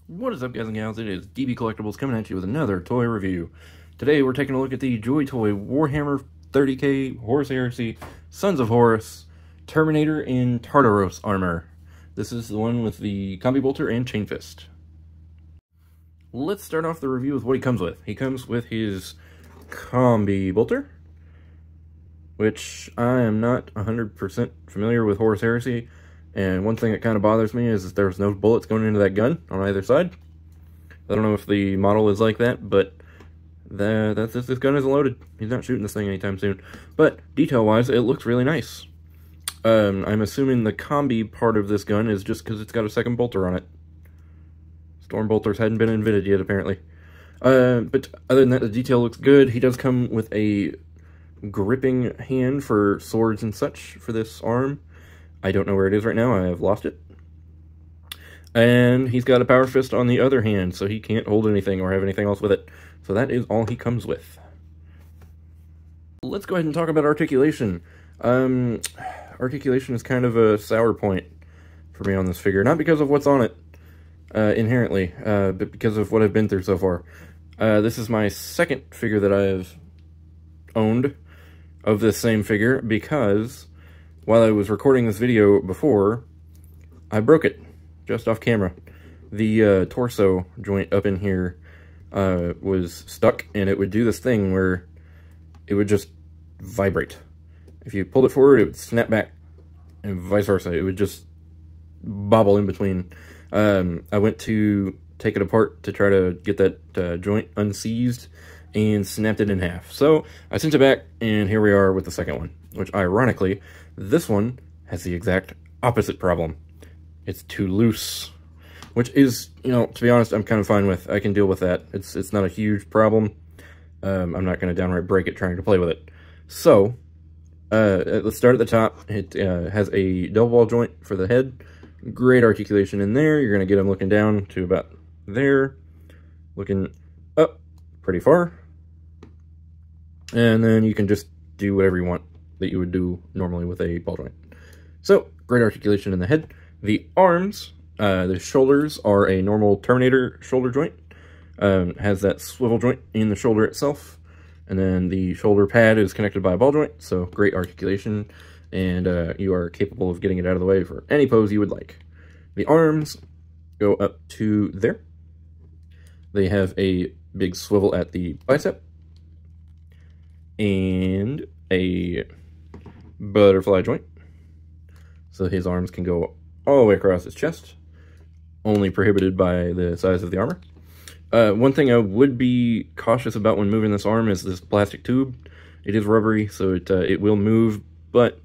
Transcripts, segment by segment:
What is up, guys and gals? It is DB Collectibles coming at you with another toy review. Today we're taking a look at the Joytoy Warhammer 30k Horus Heresy Sons of Horus Terminator in Tartaros armor. This is the one with the combi bolter and chain fist. Let's start off the review with what he comes with. He comes with his combi bolter, which I am not 100% familiar with Horus Heresy. And one thing that kind of bothers me is that there's no bullets going into that gun on either side. I don't know if the model is like that, but this gun isn't loaded. He's not shooting this thing anytime soon. But detail-wise, it looks really nice. I'm assuming the combi part of this gun is just because it's got a second bolter on it. Storm bolters hadn't been invented yet, apparently. But other than that, the detail looks good. He does come with a gripping hand for swords and such for this arm. I don't know where it is right now. I have lost it. And he's got a power fist on the other hand, so he can't hold anything or have anything else with it. So that is all he comes with. Let's go ahead and talk about articulation. Articulation is kind of a sour point for me on this figure. Not because of what's on it, inherently, but because of what I've been through so far. This is my second figure that I have owned of this same figure, because while I was recording this video before, I broke it, just off camera. The torso joint up in here was stuck, and it would do this thing where it would just vibrate. If you pulled it forward, it would snap back, and vice versa. It would just bobble in between. I went to take it apart to try to get that joint unseized, and snapped it in half. So I sent it back, and here we are with the second one, which ironically, this one has the exact opposite problem. It's too loose, which is, you know, to be honest, I'm kind of fine with. I can deal with that. It's not a huge problem. I'm not going to downright break it trying to play with it. So, let's start at the top. It has a double ball joint for the head. Great articulation in there. You're going to get him looking down to about there. Looking up pretty far. And then you can just do whatever you want that you would do normally with a ball joint. So, great articulation in the head. The arms, the shoulders are a normal Terminator shoulder joint. Has that swivel joint in the shoulder itself. And then the shoulder pad is connected by a ball joint, so great articulation. And you are capable of getting it out of the way for any pose you would like. The arms go up to there. They have a big swivel at the bicep. And a butterfly joint. So his arms can go all the way across his chest. Only prohibited by the size of the armor. One thing I would be cautious about when moving this arm is this plastic tube. It is rubbery, so it will move, but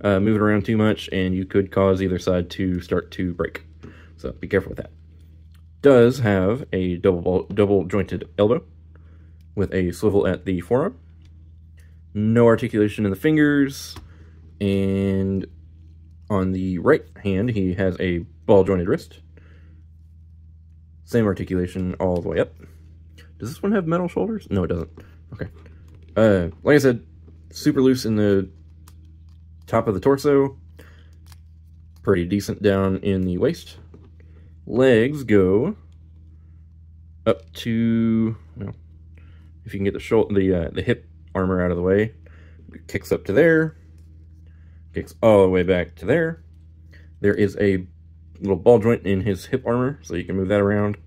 move it around too much and you could cause either side to start to break. So be careful with that. Does have a double jointed elbow with a swivel at the forearm. No articulation in the fingers, and on the right hand, he has a ball-jointed wrist. Same articulation all the way up. Does this one have metal shoulders? No, it doesn't. Okay. Like I said, super loose in the top of the torso. Pretty decent down in the waist. Legs go up to, well, if you can get the hip armor out of the way, it kicks up to there, kicks all the way back to there. There is a little ball joint in his hip armor, so you can move that around.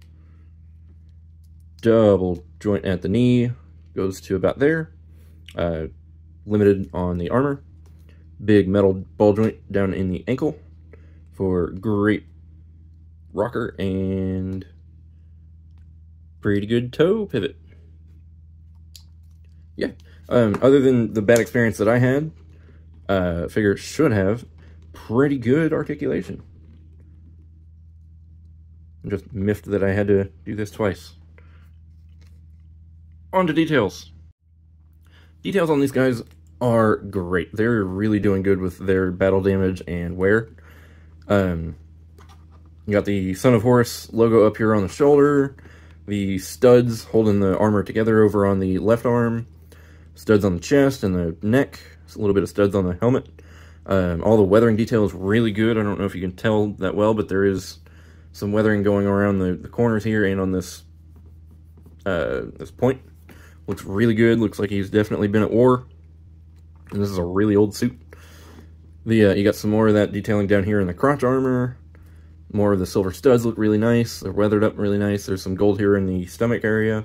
Double joint at the knee, goes to about there. Limited on the armor. Big metal ball joint down in the ankle for great rocker and pretty good toe pivot. Yeah. Other than the bad experience that I had, figure should have pretty good articulation. I'm just miffed that I had to do this twice. On to details. Details on these guys are great. They're really doing good with their battle damage and wear. You got the Son of Horus logo up here on the shoulder. The studs holding the armor together over on the left arm. Studs on the chest and the neck. A little bit of studs on the helmet. All the weathering detail is really good. I don't know if you can tell that well, but there is some weathering going around the corners here and on this this point. Looks really good. Looks like he's definitely been at war. And this is a really old suit. You got some more of that detailing down here in the crotch armor. More of the silver studs look really nice. They're weathered up really nice. There's some gold here in the stomach area.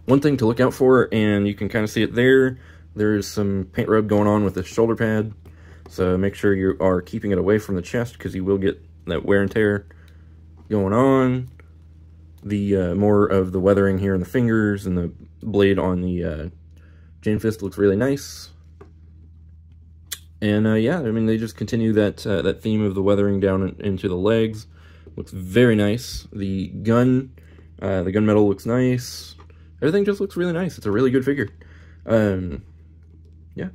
One thing to look out for, and you can kind of see it there, there's some paint rub going on with the shoulder pad. So make sure you are keeping it away from the chest, because you will get that wear and tear going on. The more of the weathering here in the fingers and the blade on the chain fist looks really nice. And yeah, I mean, they just continue that that theme of the weathering down into the legs. Looks very nice. The gunmetal looks nice. Everything just looks really nice. It's a really good figure. Yeah,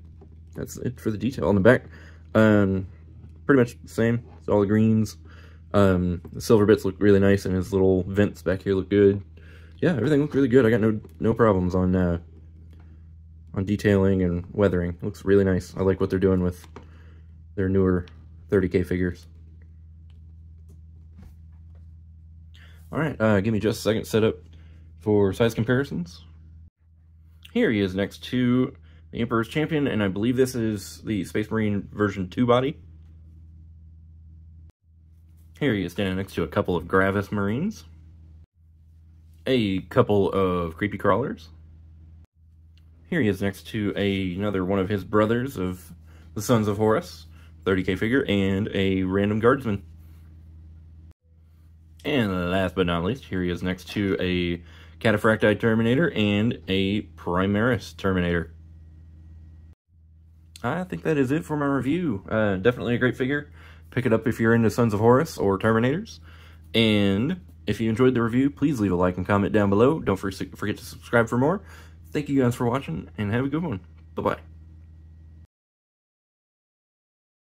that's it for the detail on the back. Pretty much the same. It's all the greens. The silver bits look really nice, and his little vents back here look good. Yeah, everything looks really good. I got no problems on detailing and weathering. It looks really nice. I like what they're doing with their newer 30K figures. Alright, give me just a second to set up for size comparisons. Here he is next to the Emperor's Champion, and I believe this is the Space Marine version 2 body. Here he is standing next to a couple of Gravis Marines, a couple of Creepy Crawlers. Here he is next to another one of his brothers of the Sons of Horus, 30K figure, and a random Guardsman. And last but not least, here he is next to a Cataphracti Terminator and a Primaris Terminator. I think that is it for my review. Definitely a great figure. Pick it up if you're into Sons of Horus or Terminators. And if you enjoyed the review, please leave a like and comment down below. Don't forget to subscribe for more. Thank you guys for watching, and have a good one. Bye-bye.